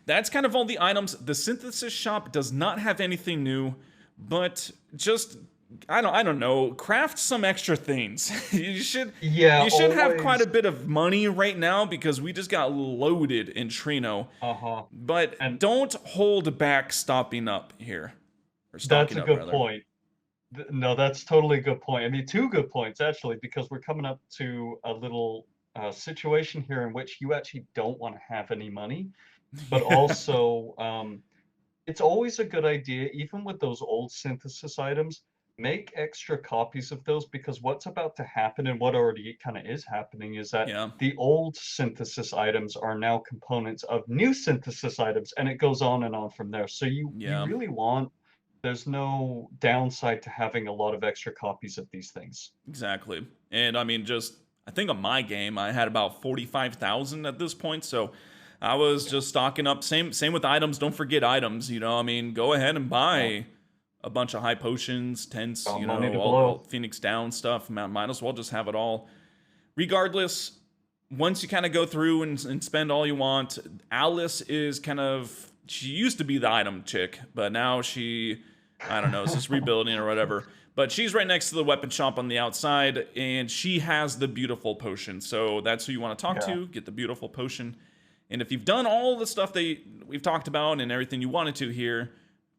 that's kind of all the items. The synthesis shop does not have anything new, but just I don't know, craft some extra things. Yeah, You should have quite always. a bit of money right now because we just got loaded in Trino. Uh-huh. But And don't hold back stopping up here. Or that's stocking a up good rather. point. No, that's totally a good point. I mean, two good points actually, because we're coming up to a little situation here in which you actually don't want to have any money, but Yeah. also it's always a good idea, even with those old synthesis items, make extra copies of those because what's about to happen and what already kind of is happening is that Yeah. the old synthesis items are now components of new synthesis items, and it goes on and on from there. So you Yeah. really want there's no downside to having a lot of extra copies of these things. Exactly. And I mean, just I think on my game, I had about 45,000 at this point, so I was Yeah, just stocking up. Same with items. Don't forget items. I mean, go ahead and yeah. buy a bunch of high potions, tents. Got money to All blow. Phoenix Down stuff. Might as well just have it all. Regardless, once you kind of go through and spend all you want, Alice is she used to be the item chick, but now I don't know, is just rebuilding or whatever. But she's right next to the weapon shop on the outside, and she has the beautiful potion. So that's who you want to talk Yeah. to. Get the beautiful potion. And if you've done all the stuff we've talked about and everything you wanted to here,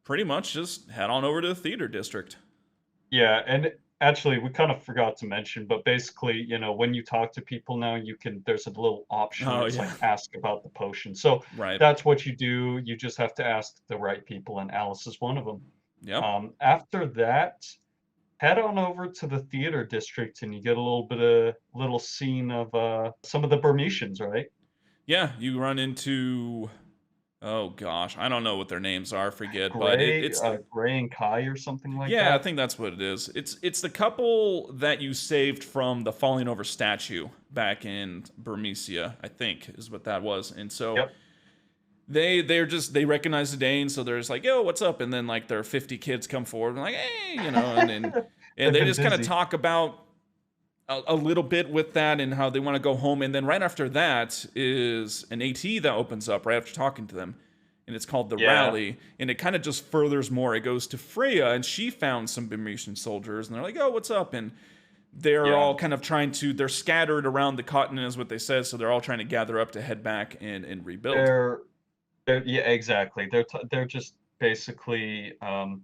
pretty much just head on over to the theater district. Yeah, and actually we kind of forgot to mention, but basically, when you talk to people now, there's a little option where Oh it's like yeah, ask about the potion. So right. that's what you do. You just have to ask the right people, and Alice is one of them. Yep. After that, head on over to the theater district and you get a little scene of some of the Burmesians, right? Yeah, you run into oh gosh, I don't know what their names are, I forget, but Gray, it's Gray and Kai or something like yeah, I that. think that's what it is. It's the couple that you saved from the falling over statue back in Burmecia, I think is what that was. And so Yep. they recognize the Dane, so they're just like, yo, what's up? And then like their 50 kids come forward and like, hey, and They've they been just kind of busy. talk about a little bit with that and how they want to go home. And then right after that is an AT that opens up right after talking to them. And it's called the Yeah. Rally. And it kind of just furthers more. It goes to Freya, and she found some Bemician soldiers. And they're like, oh, what's up? And they're Yeah. all kind of they're scattered around the continent, is what they said. So they're all trying to gather up to head back and rebuild. They're yeah, exactly. They're just basically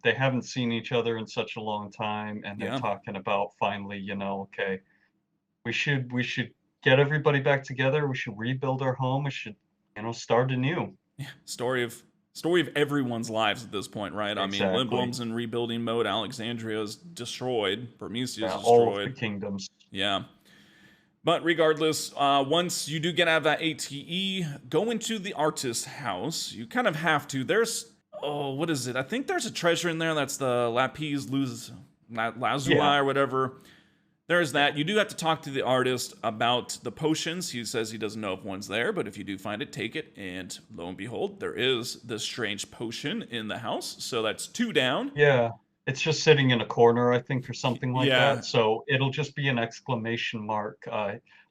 they haven't seen each other in such a long time, and they're Yeah. talking about finally, okay, we should get everybody back together. We should rebuild our home. We should, start anew. Yeah. Story of everyone's lives at this point, right? I mean, Exactly. Lindblum's in rebuilding mode. Alexandria's destroyed. Burmesia's Yeah, all of the destroyed. kingdoms. Yeah. But regardless, once you do get out of that ATE, go into the artist's house. You kind of have to. What is it? I think there's a treasure in there. That's the Lapis Lazuli Yeah. or whatever. there is that. You do have to talk to the artist about the potions. He says he doesn't know if one's there, but if you do find it, take it. And lo and behold, there is this strange potion in the house. So that's 2 down. Yeah. It's just sitting in a corner, I think, or something like Yeah. that. So it'll just be an exclamation mark.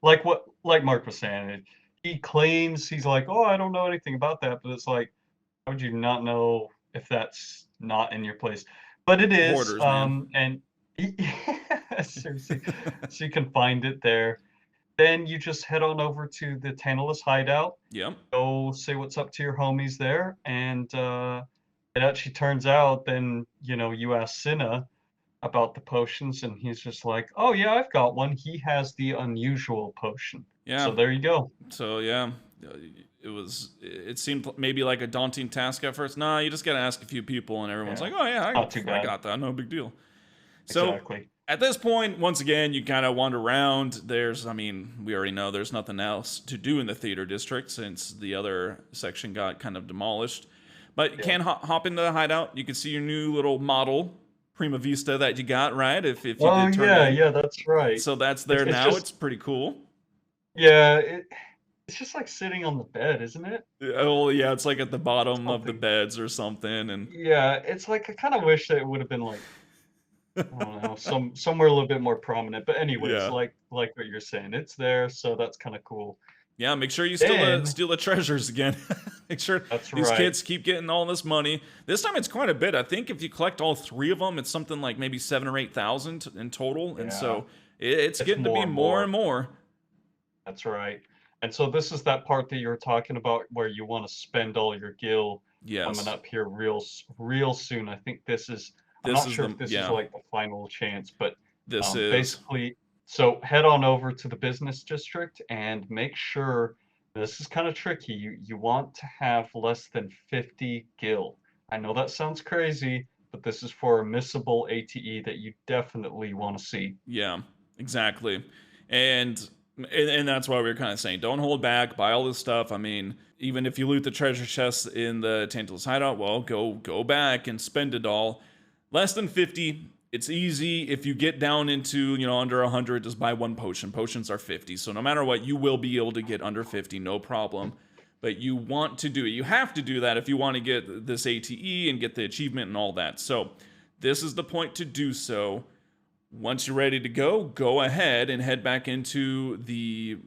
Like Mark was saying, he claims he's like, oh, I don't know anything about that, but it's like, how would you not know if that's not in your place? But it is, Hoarders, man. and seriously, so you can find it there. Then you just head on over to the Tantalus hideout, Yep. go say what's up to your homies there, and it actually turns out then, you ask Cinna about the potions, and he's just like, oh yeah, I've got one. He has the unusual potion. Yeah. So there you go. So yeah, it seemed maybe like a daunting task at first. Nah, you just gotta ask a few people, and everyone's Yeah. like, oh yeah, Not too I bad. got that, no big deal. So Exactly. at this point, once again, you kind of wander around. We already know there's nothing else to do in the theater district since the other section got kind of demolished. But you can hop into the hideout. You can see your new little model Prima Vista that you got, right? If you Oh did turn in. yeah, that's right. So that's there It's now. just It's pretty cool. yeah, it's just like sitting on the bed, isn't it? Oh yeah, it's like at the bottom of the Something. beds or something, and Yeah, it's like I kind of wish that it would have been like, I don't know, somewhere a little bit more prominent. But anyways, yeah, like what you're saying, it's there, so that's kind of cool. yeah. Make sure you Then steal the treasures again. Make sure that's these right. kids keep getting all this money. This time it's quite a bit. I think if you collect all 3 of them, it's something like maybe 7 or 8,000 in total, and Yeah, so it's it's getting to be more and more more. and more. That's right. And so this is that part that you were talking about where you want to spend all your gil coming Yes, up here real soon. I think this is, I'm this not is sure the if this is yeah. like the final chance, but This is basically, so head on over to the business district and make sure, this is kind of tricky. You want to have less than 50 gil. I know that sounds crazy, but this is for a missable ATE that you definitely want to see. yeah, exactly. And that's why we were kind of saying, don't hold back, buy all this stuff. I mean, even if you loot the treasure chests in the Tantalus hideout, well, go back and spend it all. Less than 50, it's easy. If you get down into, under 100, just buy 1 potion. Potions are 50. So no matter what, you will be able to get under 50, no problem. But you want to do it. You have to do that if you want to get this ATE and get the achievement and all that. So this is the point to do so. Once you're ready to go ahead and head back into the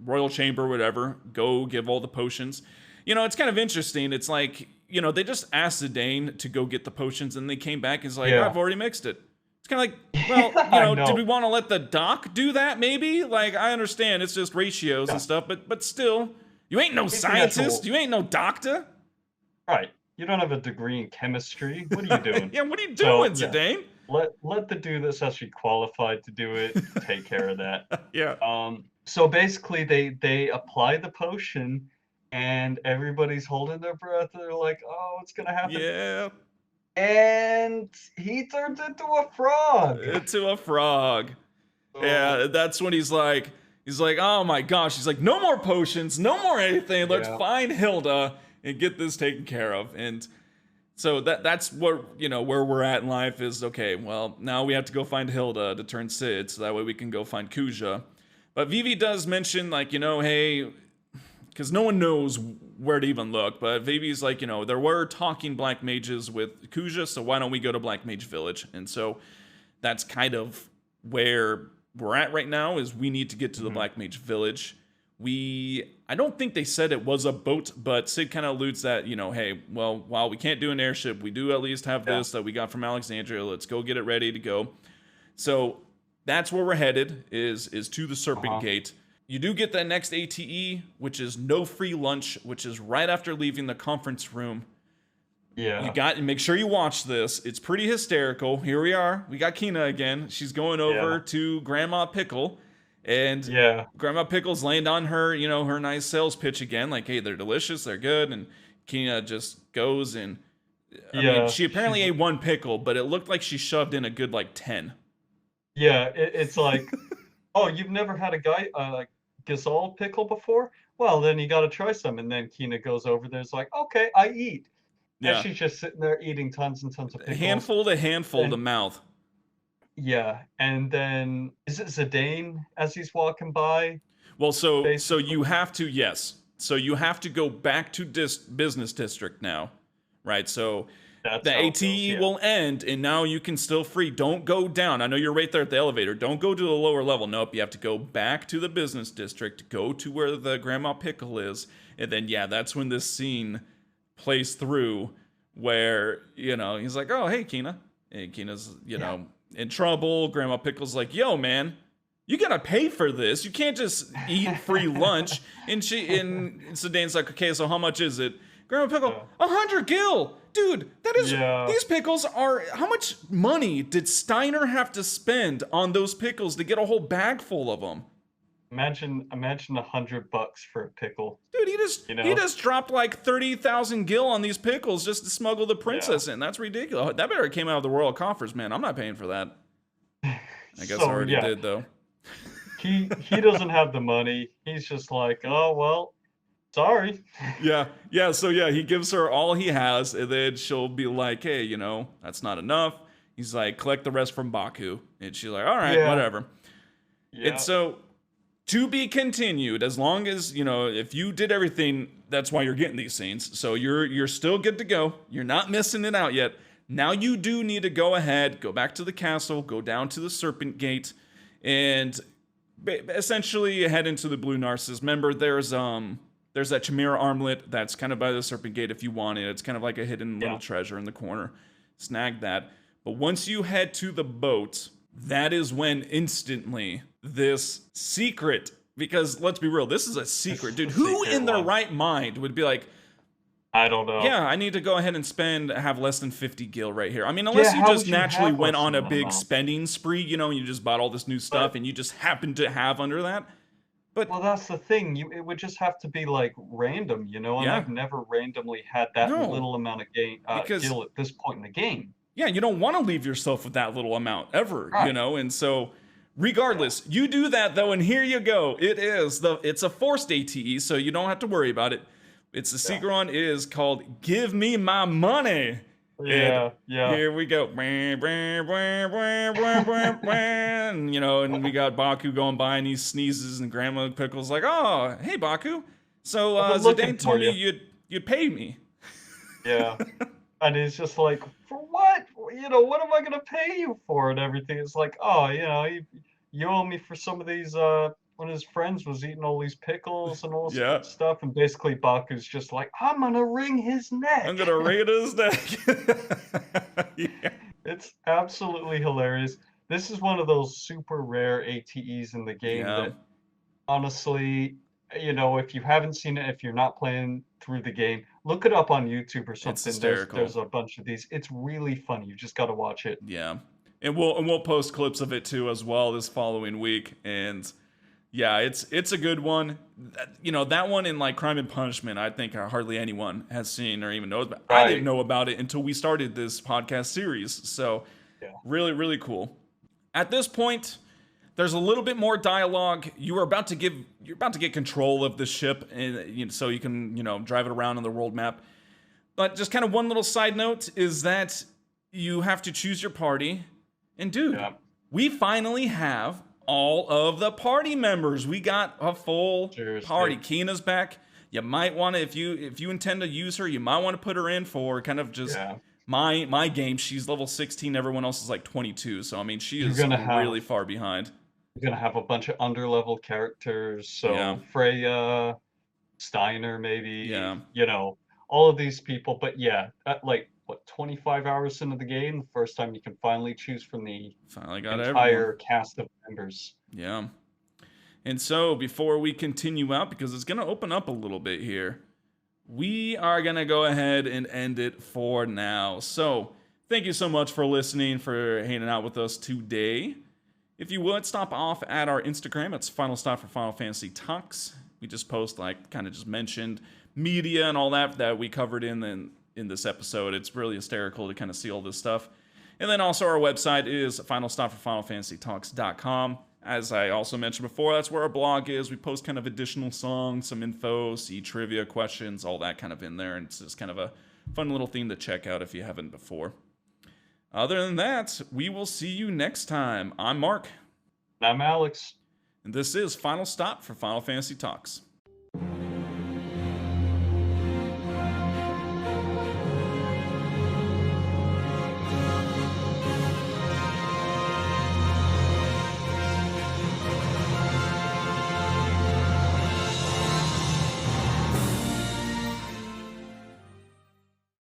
royal chamber, whatever. Go give all the potions. It's kind of interesting. It's like, they just asked Zidane to go get the potions, and they came back and it's like, Yeah. I've already mixed it. It's kind of like, well, I did we know. want to let the doc do that? Maybe. Like, I understand it's just ratios and Yeah. stuff, but still, you ain't no He's the scientist. natural. You ain't no doctor. Right. You don't have a degree in chemistry. What are you doing? Yeah, what are you So doing, yeah, Zidane? let the dude that's actually qualified to do it take care of that. Yeah. So basically they apply the potion and everybody's holding their breath. They're like, oh, what's gonna happen? Yeah. And he turns into a frog. To a frog. So Yeah, that's when he's like, oh my gosh. He's like, no more potions, no more anything. Let's yeah, find Hilda and get this taken care of. And so that's what, where we're at in life is, okay, well, now we have to go find Hilda to turn Sid, so that way we can go find Kuja. But Vivi does mention, like, hey, because no one knows where to even look, but Vivi's like, there were talking black mages with Kuja, so why don't we go to Black Mage Village? And so that's kind of where we're at right now, is we need to get to the Black Mage Village. I don't think they said it was a boat, but Sid kind of alludes that, hey, well, while we can't do an airship, we do at least have yeah, this that we got from Alexandria. Let's go get it ready to go. So that's where we're headed, is to the Serpent uh-huh, Gate. You do get that next ATE, which is no free lunch, which is right after leaving the conference room. yeah, Make sure you watch this. It's pretty hysterical. Here we are. We got Kina again. She's going yeah, over to Grandma Pickle, and yeah, Grandma Pickle's laying on her, her nice sales pitch again, like, hey, they're delicious, they're good, and Kina just goes and, I mean, yeah. she apparently She's ate 1 pickle, but it looked like she shoved in a good, like, 10. yeah. It's like, oh, you've never had a guy like Gazal pickle before? Well, then you got to try some. And then Kina goes over there. It's like, okay, I eat. And Yeah. she's just sitting there eating tons and tons of pickles. Handful to handful to And mouth. Yeah, and then is it Zidane as he's walking by, Well, so you basically? have to, yes. So you have to go back to business district now, right? So That's the how it goes, ATE yeah. will end, and now you can still free. Don't go down. I know you're right there at the elevator. Don't go to the lower level. Nope, you have to go back to the business district, go to where the Grandma Pickle is, and then, yeah, that's when this scene plays through where, he's like, oh, hey, Kina. And Kina's, Yeah. in trouble. Grandma Pickle's like, yo, man, you gotta pay for this. You can't just eat free lunch. And Sedane's like, okay, so how much is it? Grandma Pickle, Yeah. 100 gil, dude. That is Yeah. these pickles are. How much money did Steiner have to spend on those pickles to get a whole bag full of them? Imagine $100 for a pickle, Dude, he just dropped like 30,000 gil on these pickles just to smuggle the Yeah. princess in. That's ridiculous. That better came out of the royal coffers, man. I'm not paying for that. I guess I So already yeah, did though. he doesn't have the money. He's just like, oh well, sorry. Yeah. So yeah, he gives her all he has, and then she'll be like, "Hey, that's not enough." He's like, "Collect the rest from Baku," and she's like, "All right, Yeah, whatever." And yeah, so, to be continued, as long as if you did everything, that's why you're getting these scenes. So you're still good to go. You're not missing it out yet. Now you do need to go ahead, go back to the castle, go down to the Serpent Gate, and essentially head into the Blue Narcissus. Remember, there's that Chimera armlet that's kind of by the Serpent Gate if you want it. It's kind of like a hidden little yeah. treasure in the corner. Snag that. But once you head to the boat, that is when instantly this secret, because let's be real, this is a secret, dude. The Who secret in their one. right mind would be like, I don't know. yeah, I need to go ahead and have less than 50 gil right here. I mean, Yeah, unless you how just would you naturally have went less on than a that big amount? spending spree, and you just bought all this new stuff But and you just happen to have under that. But well, that's the thing. It would just have to be like random, and yeah, I've never randomly had that no, little amount of because gil at this point in the game. yeah, you don't want to leave yourself with that little amount ever, Right. and so Yeah. regardless, you do that though, and here you go. It's a forced ATE, so you don't have to worry about it. It's the Yeah. secret one is called "Give Me My Money," and Yeah. Yeah. here we go. And we got Baku going by, and he sneezes, and Grandma Pickle's like, "Oh, hey Baku, so I've been looking Zidane for told me you. you'd pay me." Yeah. And it's just like, for what? What am I gonna pay you for and everything? It's like, oh, you owe me for some of these. When his friends was eating all these pickles and all this Yeah, stuff, and basically Baku's just like, I'm gonna wring his I'm neck. gonna ring it his neck. Yeah. It's absolutely hilarious. This is one of those super rare ATEs in the game Yeah, that honestly, if you haven't seen it, if you're not playing through the game, look it up on YouTube or it's something. There's hysterical. a bunch of these. It's really funny. You just got to watch it. Yeah, and we'll post clips of it too as well this following week. And yeah, it's a good one. That one in like Crime and Punishment, I think hardly anyone has seen or even knows. But I didn't Right. know about it until we started this podcast series. So Yeah. really, really cool. At this point, there's a little bit more dialogue. You're about to get control of the ship, and so you can drive it around on the world map. But just kind of one little side note is that you have to choose your party. And dude, Yeah. we finally have all of the party members. We got a full party. Seriously. Kina's back. You might want to, if you intend to use her, you might want to put her in for kind of just Yeah. my game. She's level 16. Everyone else is like 22. So I mean, she You're is gonna really have far behind. you're gonna have a bunch of underlevel characters. Yeah, So Freya, Steiner, maybe, yeah. all of these people. But yeah, at like what 25 hours into the game, the first time you can finally choose from the Finally got everyone. entire cast of members. Yeah. And so before we continue out, because it's going to open up a little bit here, we are going to go ahead and end it for now. So thank you so much for listening, for hanging out with us today. If you would, stop off at our Instagram. It's Final Stop for Final Fantasy Talks. We just post, like, kind of just mentioned media and all that we covered in this episode. It's really hysterical to kind of see all this stuff. And then also our website is finalstopforfinalfantasytalks.com. As I also mentioned before, that's where our blog is. We post kind of additional songs, some info, see trivia questions, all that kind of in there. And it's just kind of a fun little thing to check out if you haven't before. Other than that, we will see you next time. I'm Mark. I'm Alex. And this is Final Stop for Final Fantasy Talks.